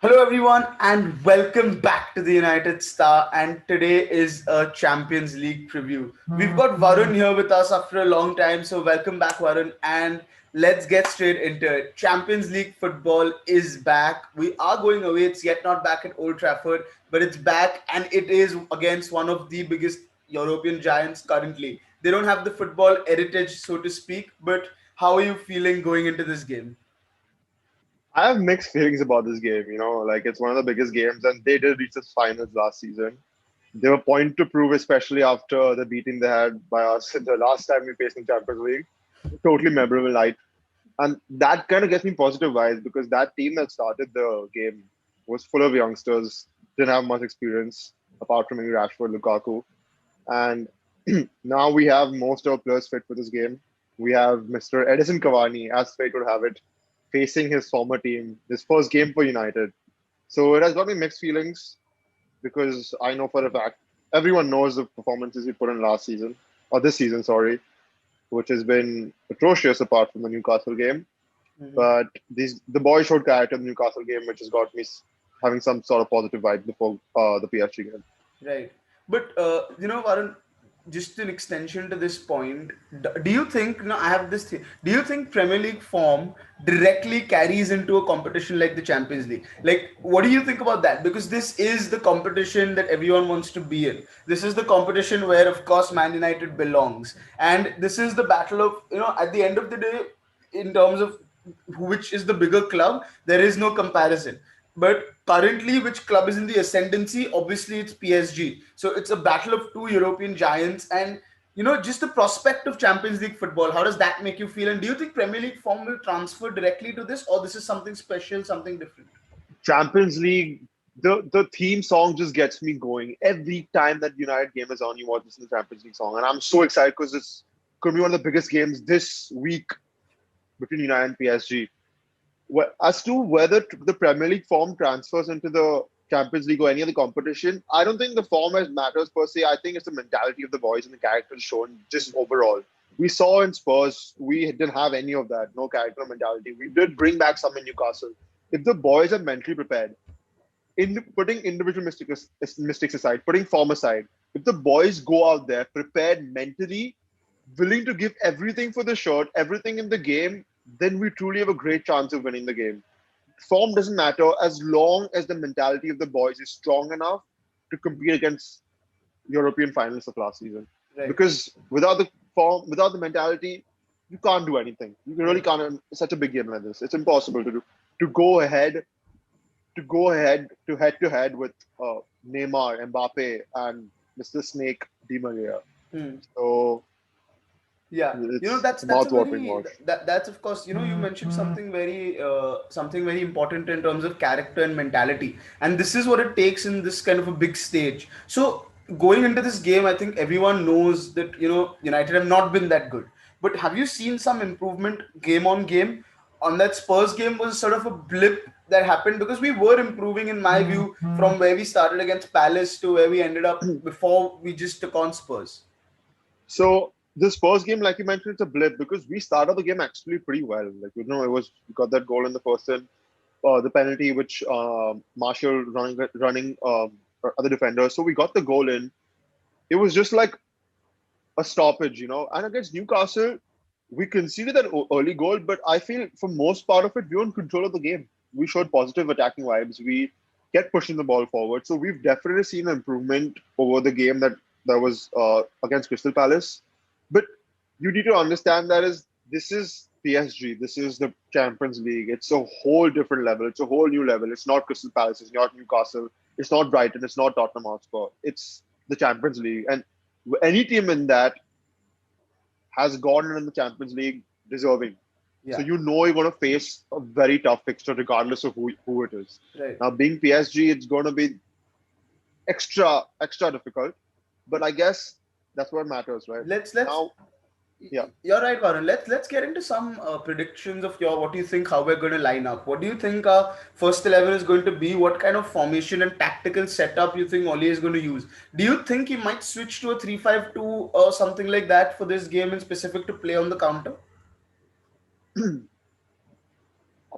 Hello, everyone, and welcome back to the United Star. And today is a Champions League preview. We've got Varun here with us after a long time, so welcome back, Varun. And let's get straight into it. Champions League football is back. We are going away. It's yet not back at Old Trafford, but it's back, and it is against one of the biggest European giants currently. They don't have the football heritage, so to speak, but how are you feeling going into this game? I have mixed feelings about this game. Like it's one of the biggest games, and they did reach the finals last season. They were point to prove, especially after the beating they had by us the last time we faced in Champions League. Totally memorable night, and that kind of gets me positive vibes because that team that started the game was full of youngsters, didn't have much experience apart from maybe Rashford, Lukaku, and now we have most of our players fit for this game. We have Mr. Edison Cavani, as fate would have it, facing his former team, his first game for United. So it has got me mixed feelings because I know for a fact everyone knows the performances he put in last season, or this season, sorry, which has been atrocious apart from the Newcastle game. Mhm. But the boy showed character in the Newcastle game, which has got me having some sort of positive vibe before the PSG game. Right. But Varun, just an extension to this point, do you think, I have this thing, do you think Premier League form directly carries into a competition like the Champions League? Like, what do you think about that? Because this is the competition that everyone wants to be in. This is the competition where, of course, Man United belongs. And this is the battle of, at the end of the day, in terms of which is the bigger club, there is no comparison. But currently, which club is in the ascendancy? Obviously, it's PSG. So it's a battle of two European giants, and just the prospect of Champions League football. How does that make you feel? And do you think Premier League form will transfer directly to this, or this is something special, something different? Champions League, the theme song just gets me going. Every time that United game is on, you watch this in the Champions League song. And I'm so excited because it's going to be one of the biggest games this week between United and PSG. As to whether the Premier League form transfers into the Champions League or any other competition, I don't think the form as matters per se. I think it's the mentality of the boys and the characters shown just overall. We saw in Spurs, we didn't have any of that, no character or mentality. We did bring back some in Newcastle. If the boys are mentally prepared, in putting individual mistakes aside, putting form aside, if the boys go out there prepared mentally, willing to give everything for the shot, everything in the game, then we truly have a great chance of winning the game. Form doesn't matter as long as the mentality of the boys is strong enough to compete against European finalists of last season. Right, Because without the form, without the mentality, you can't do anything. You really right. can't in such a big game like this. It's impossible to do. To go ahead to head with Neymar, Mbappe, and Mr. Snake Di Maria. Hmm. So Yeah, it's that's a mouth-watering very watch. that's of course, you mentioned something very important in terms of character and mentality, and this is what it takes in this kind of a big stage. So going into this game, I think everyone knows that United have not been that good, but have you seen some improvement game on game? On that Spurs game was sort of a blip that happened because we were improving, in my view, from where we started against Palace to where we ended up before we just took on Spurs. So this first game, like you mentioned, it's a blip because we started the game actually pretty well. Like it was we got that goal in the first end, the penalty which Marshall running other defenders. So we got the goal in. It was just like a stoppage. And against Newcastle, we conceded that early goal, but I feel for most part of it, we were in control of the game. We showed positive attacking vibes. We kept pushing the ball forward. So we've definitely seen an improvement over the game that was against Crystal Palace. But you need to understand that this is PSG. This is the Champions League. It's a whole different level. It's a whole new level. It's not Crystal Palace. It's not Newcastle. It's not Brighton. It's not Tottenham Hotspur. It's the Champions League. And any team in that has gone in the Champions League deserving. So Yeah, you know you're going to face a very tough fixture regardless of who it is. right. Now, being PSG, it's going to be extra difficult. But I guess that's what matters, right? Let's Now, yeah. You're right, Varun. Let's get into some predictions of your, what do you think, how we're going to line up. What do you think our first 11 is going to be? What kind of formation and tactical setup you think Oli is going to use? Do you think he might switch to a 3-5-2 or something like that for this game in specific to play on the counter?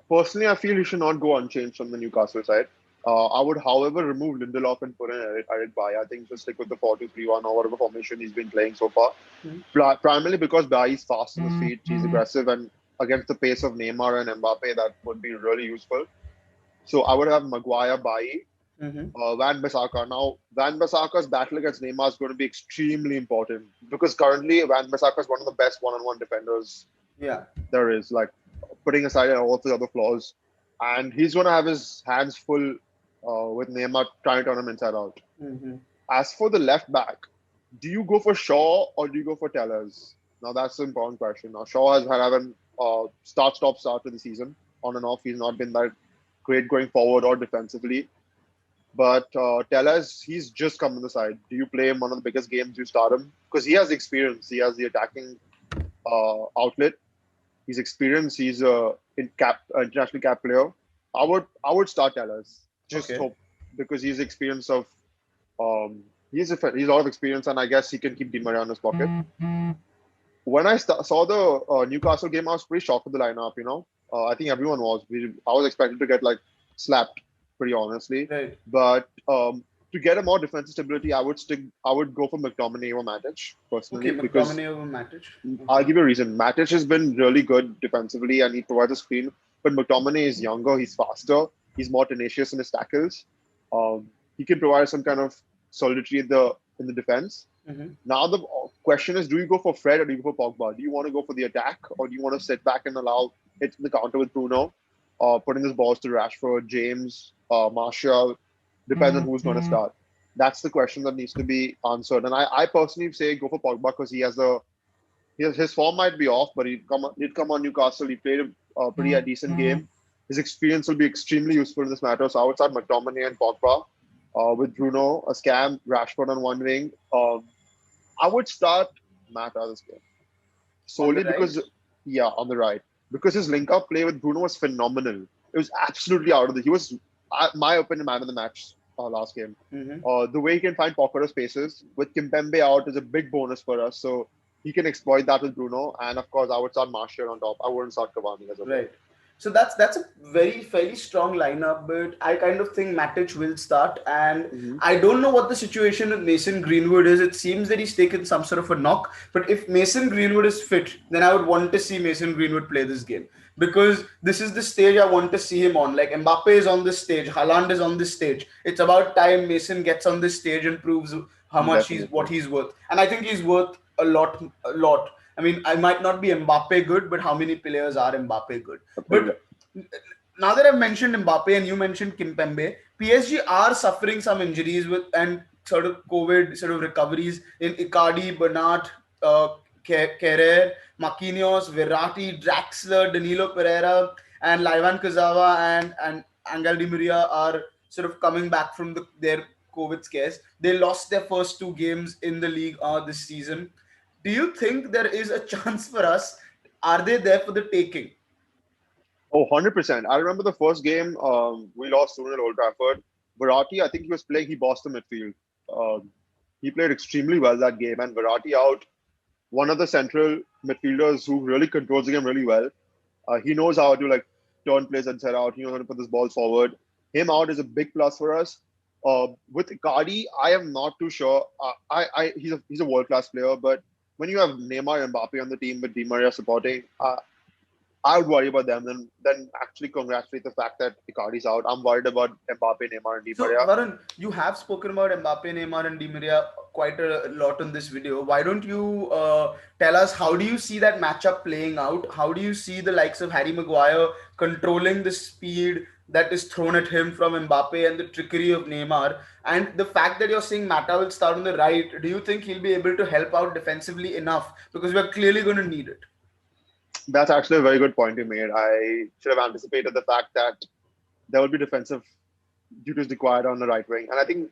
Personally, I feel he should not go unchanged from the Newcastle side. I would, however, remove Lindelof and put in Eric Bailly. I think just stick with the 4-2-3-1 or whatever formation he's been playing so far. Hmm. Primarily because Bailly is fast on his feet, he's aggressive, and against the pace of Neymar and Mbappe, that would be really useful. So I would have Maguire, Bailly, Hmm. Van Bissaka. Now, Van Bissaka's battle against Neymar is going to be extremely important because currently Van Bissaka is one of the best one-on-one defenders Yeah. there is. Like putting aside all of the other flaws, and he's going to have his hands full with Neymar trying to turn him inside out. Hmm. As for the left back, do you go for Shaw or do you go for Tellers? Now that's an important question. Now Shaw has had an start to the season on and off. He's not been that great going forward or defensively. But Tellers, he's just come on the side. Do you play him one of the biggest games? You start him because he has experience. He has the attacking outlet. He's experienced. He's a international cap player. I would start Tellers. Just Okay. hope because he's experience of he's a lot of experience, and I guess he can keep Di Maria in his pocket. When I saw the Newcastle game, I was pretty shocked with the lineup. I think everyone was. I was expected to get like slapped, pretty honestly. Right. But to get a more defensive stability, I would stick. I would go for McTominay or Matic Okay. personally because McTominay over Matic. I'll Okay. give you a reason. Matic has been really good defensively and he provides a screen. But McTominay is younger, he's faster, he's more tenacious in his tackles. He can provide some kind of solidity in the defense. Hmm. Now the question is, do you go for Fred or do you go for Pogba? Do you want to go for the attack or do you want to sit back and allow it to the counter with Bruno, putting his balls to Rashford, James, Martial? Depends on who's going to start. That's the question that needs to be answered. And I personally say go for Pogba because his form might be off, but he'd come on Newcastle. He played a pretty decent game. His experience will be extremely useful in this matter. So I would start McTominay and Pogba with Bruno, a scam, Rashford on one wing. I would start Mata this game On the solely right. because, yeah, on the right, because his link-up play with Bruno was phenomenal. It was absolutely out of the. He was, my opinion, man of the match last game. Hmm. The way he can find pocket of spaces with Kimpembe out is a big bonus for us. So he can exploit that with Bruno. And of course, I would start Martial on top. I wouldn't start Cavani as a player. Right. So that's a very fairly strong lineup, but I kind of think Matic will start, and Hmm. I don't know what the situation with Mason Greenwood is. It seems that he's taken some sort of a knock, but if Mason Greenwood is fit, then I would want to see Mason Greenwood play this game because this is the stage I want to see him on. Like Mbappe is on this stage, Haaland is on this stage. It's about time Mason gets on this stage and proves how much he's what Definitely. he's worth, and I think he's worth a lot, a lot. I mean, I might not be Mbappe good, but how many players are Mbappe good? But now that I've mentioned Mbappe and you mentioned Kimpembe, PSG are suffering some injuries with and sort of COVID sort of recoveries in Icardi, Bernat, Kerrer, Marquinhos, Verratti, Draxler, Danilo Pereira, and Laivan Kazawa and Angel Di Maria are sort of coming back from their COVID scares. They lost their first two games in the league this season. Do you think there is a chance for us? Are they there for the taking? Oh, 100%. I remember the first game we lost 2-0 at Old Trafford. Verratti, I think he was playing, he bossed the midfield. He played extremely well that game. And Verratti out, one of the central midfielders who really controls the game really well. He knows how to like turn plays inside out. He knows how to put this ball forward. Him out is a big plus for us. With Icardi, I am not too sure. He's a world class player, but when you have Neymar and Mbappe on the team with Di Maria supporting, I would worry about them. Then actually congratulate the fact that Icardi's out. I'm worried about Mbappe, Neymar, and Di So, Maria. Varun, you have spoken about Mbappe, Neymar, and Di Maria quite a lot in this video. Why don't you tell us how do you see that matchup playing out? How do you see the likes of Harry Maguire controlling the speed that is thrown at him from Mbappe and the trickery of Neymar? And the fact that you're saying Mata will start on the right, do you think he'll be able to help out defensively enough? Because we're clearly going to need it. That's actually a very good point you made. I should have anticipated the fact that there will be defensive duties required on the right wing, and I think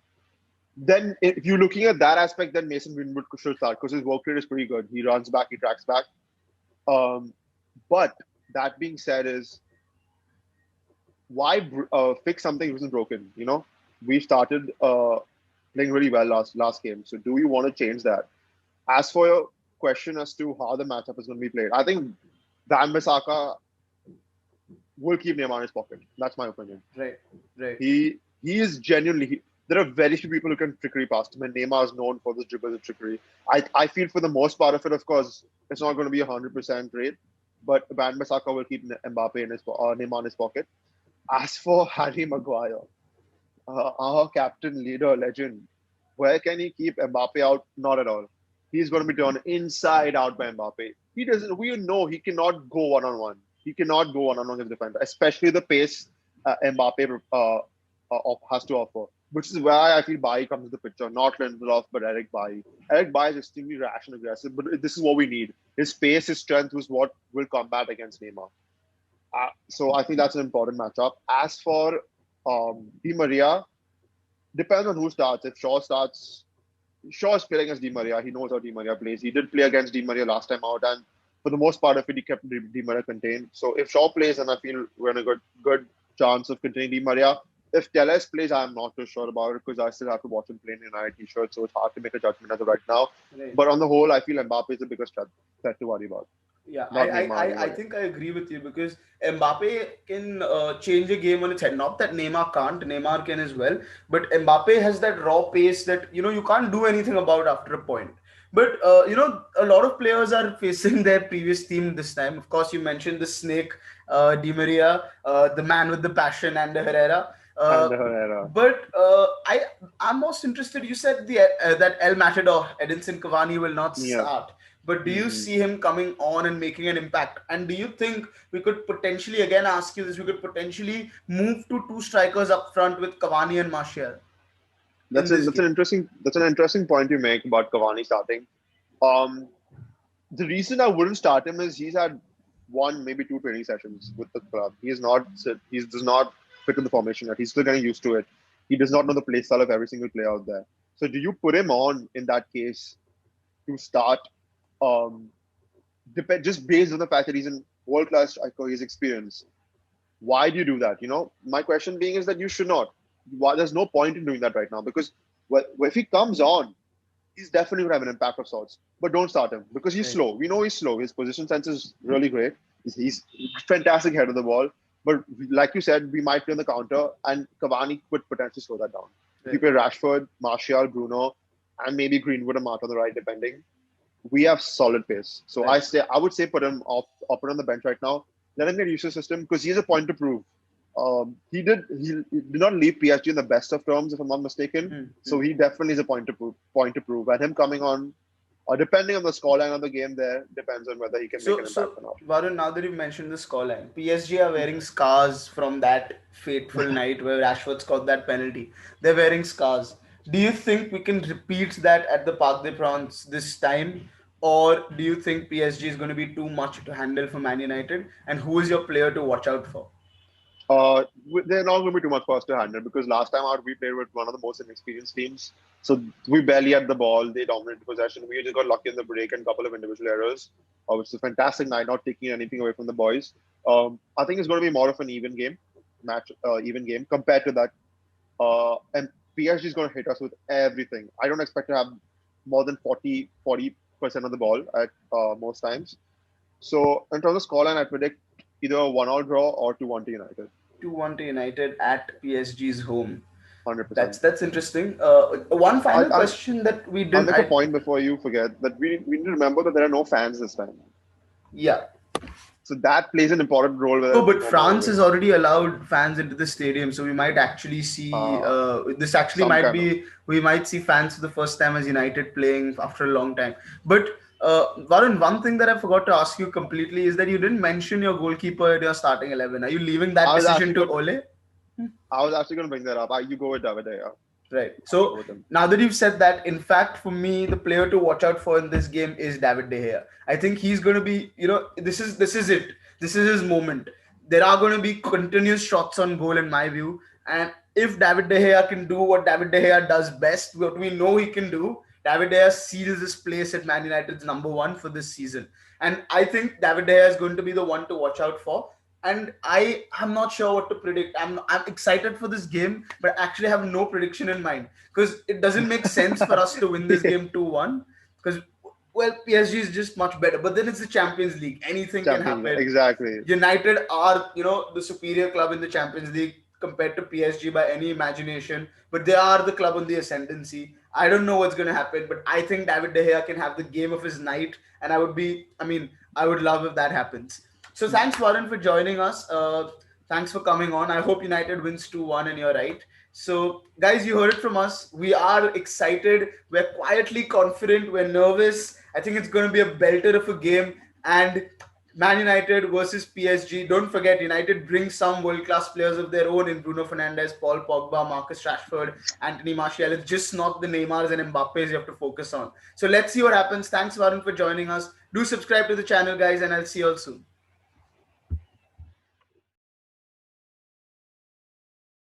then if you're looking at that aspect, then Mason Greenwood should start because his work rate is pretty good. He runs back, he tracks back. Um, but that being said, is why fix something which isn't broken? We started playing really well last game. So do you want to change that? As for your question as to how the matchup is going to be played, I think Van Bissaka will keep Neymar in his pocket. That's my opinion. Right, right. He is genuinely. There are very few people who can trickery past him, and Neymar is known for this dribble and trickery. I feel for the most part of it, of course, it's not going to be 100% rate, but Van Bissaka will keep Mbappe in his Neymar in his pocket. As for Harry Maguire, our captain, leader, legend, where can he keep Mbappe out? Not at all. He's going to be turned inside out by Mbappe. He doesn't. We know he cannot go one on one. He cannot go one on one with the defender, especially the pace Mbappe has to offer. Which is why I feel Bailly comes into the picture, not Lindelof, but Eric Bailly. Eric Bailly is extremely rash and aggressive, but this is what we need. His pace, his strength is what will combat against Neymar. So I think that's an important matchup. As for Di Maria, depends on who starts. If Shaw starts, Shaw is playing against Di Maria. He knows how Di Maria plays. He did play against Di Maria last time out, and for the most part of it, he kept Di Maria contained. So if Shaw plays, then I feel we're in a good chance of containing Di Maria. If Teles plays, I'm not too sure about it because I still have to watch him play in a United t-shirt, so it's hard to make a judgment as of right now. Right. But on the whole, I feel Mbappe is the biggest threat to worry about, Yeah, not Neymar or I anybody. think I agree with you because Mbappe can change a game on its head. Not that Neymar can't, Neymar can as well. But Mbappe has that raw pace that you can't do anything about after a point. But a lot of players are facing their previous team this time. Of course, you mentioned the snake, Di Maria, the man with the passion, and the Herrera. And Herrera. But I'm most interested. You said that El Matador, Edinson Cavani, will not Yeah. start. But do you Hmm. see him coming on and making an impact? And do you think we could potentially, again, ask you this, we could potentially move to two strikers up front with Cavani and Martial in this game? That's an interesting point you make about Cavani starting. Um, the reason I wouldn't start him is he's had one, maybe two training sessions with the club. He does not fit in the formation yet. He's still getting used to it. He does not know the play style of every single player out there. So do you put him on in that case to start? Um, just based on the fact that he's in world class striker, he's experienced. Why do you do that? My question being is that you should not. Why, there's no point in doing that right now because if he comes on, he's definitely going to have an impact of sorts. But don't start him because he's Right, slow. We know he's slow. His position sense is really great. He's fantastic head of the ball. But like you said, we might play on the counter, and Cavani could potentially slow that down. If you right, play Rashford, Martial, Bruno, and maybe Greenwood and Mata on the right, depending, we have solid pace. So right. I would say put him put on the bench right now. Let him get used to the system because he has a point to prove. He did not leave PSG in the best of terms, if I'm not mistaken. Hmm, hmm. So he definitely is a point to prove. And him coming on, depending on the scoreline of the game, there depends on whether he can make So, an impact so or not. Varun, now that you mentioned the scoreline, PSG are wearing scars from that fateful night where Rashford scored that penalty. They're wearing scars. Do you think we can repeat that at the Parc des Princes this time? Or do you think PSG is going to be too much to handle for Man United? And who is your player to watch out for? They're not going to be too much for us to handle because last time out we played with one of the most inexperienced teams. So we barely had the ball. They dominated possession. We just got lucky in the break and a couple of individual errors, which is a fantastic night, not taking anything away from the boys. I think it's going to be more of an even game compared to that. And PSG is going to hit us with everything. I don't expect to have more than 40% of the ball at most times. So in terms of scoreline, I predict either a 1-all draw or 2-1 to United. 2-1 to United at PSG's home. 100%. That's interesting. One I, final I'll, question that we I'll didn't. make a point before you forget that we need to remember that there are no fans this time. Yeah. So that plays an important role whether No, we but go more France away. has already allowed fans into the stadium, so we might actually see. Uh, This actually some might kind of. be. We might see fans for the first time as United playing after a long time. But Varun, one thing that I forgot to ask you completely is that you didn't mention your goalkeeper in your starting 11. Are you leaving that I was decision actually to going. Ole? I was actually going to bring that up. You go with David. Yeah, Right. I'll go So with him. now that you've said that, in fact, for me, the player to watch out for in this game is David De Gea. I think he's going to be, this is it. This is his moment. There are going to be continuous shots on goal in my view, and if David De Gea can do what David De Gea does best, what we know he can do, David De Gea seals his place at Man United's number one for this season. And I think David De Gea is going to be the one to watch out for, and I am not sure what to predict. I'm excited for this game, but I actually have no prediction in mind because it doesn't make sense for us to win this game 2-1. Because well, PSG is just much better. But then it's the Champions League. Anything can Champions League. happen. Exactly. United are, the superior club in the Champions League compared to PSG by any imagination, but they are the club on the ascendancy. I don't know what's going to happen, but I think David De Gea can have the game of his night, and I would love if that happens. So thanks, Warren, for joining us. Thanks for coming on. I hope United wins 2-1, and you're right. So, guys, you heard it from us. We are excited. We're quietly confident. We're nervous. I think it's going to be a belter of a game. And Man United versus PSG. Don't forget, United brings some world class players of their own in Bruno Fernandes, Paul Pogba, Marcus Rashford, Anthony Martial. It's just not the Neymars and Mbappes you have to focus on. So let's see what happens. Thanks, Varun, for joining us. Do subscribe to the channel, guys, and I'll see you all soon.